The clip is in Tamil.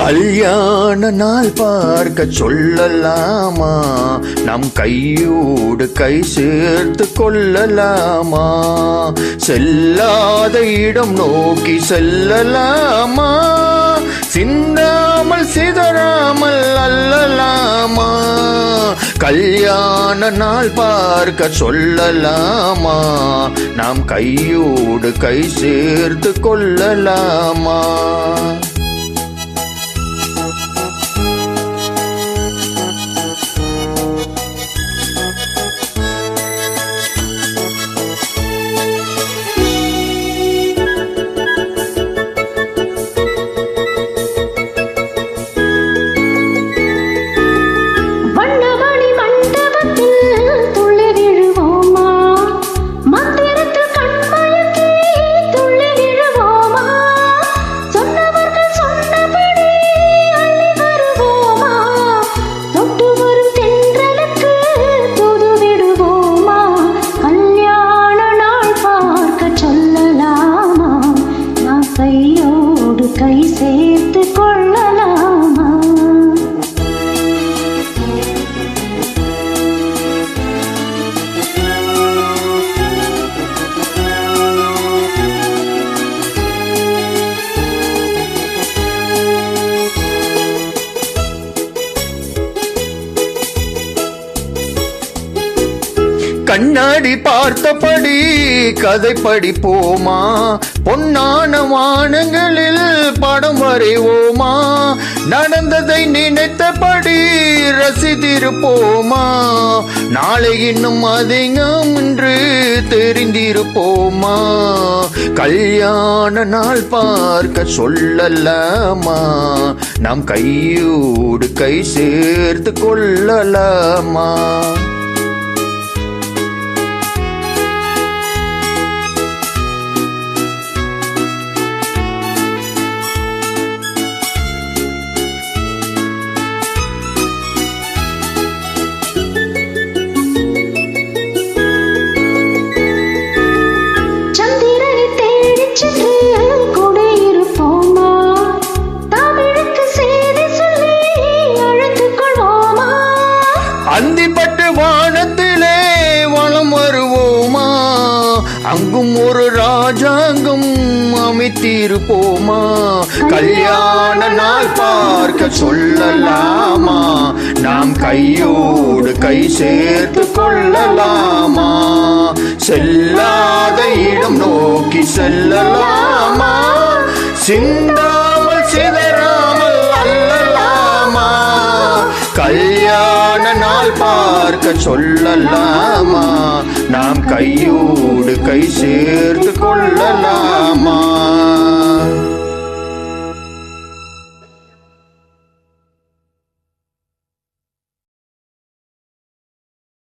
கல்யாண நாள் பார்க்க சொல்லலாமா, நம் கையோடு கை சேர்த்து கொள்ளலாமா, செல்லாத இடம் நோக்கி செல்லலாமா, சிந்தாமல் சிதறாமல் அல்லலாமா, கல்யாண நாள் பார்க்க சொல்லலாமா, நாம் கையோடு கை சேர்த்து கொள்ளலாமா. கை சேர்த்து கொள்ளலாமா. கண்ணாடி பார்த்தபடி கதை படிப்போமா, பொன்னான வானங்களில் படம் வரைவோமா, நடந்ததை நினைத்தபடி ரசித்திருப்போமா, நாளை இன்னும் அதிகம் என்று தெரிந்திருப்போமா, கல்யாண நாள் பார்க்க சொல்லலாமா, நாம் கையோடு கை சேர்த்து கொள்ளலாமா. அந்திப்பட்டு வானத்திலே வலம் வருவோமா, அங்கும் ஒரு ராஜாங்கம் அமைத்திருப்போமா, கல்யாண நாள் பார்க்க சொல்லலாமா, நாம் கையோடு கை சேர்த்து கொள்ளலாமா, செல்லாத இடம் நோக்கி செல்லலாமா, சிந்தாமல் சிதறாமல் அல்லலாமா, கல்யாண நாள் பார்க்க சொல்லலாமா, நாம் கையோடு கை சேர்த்து கொள்ளலாம்.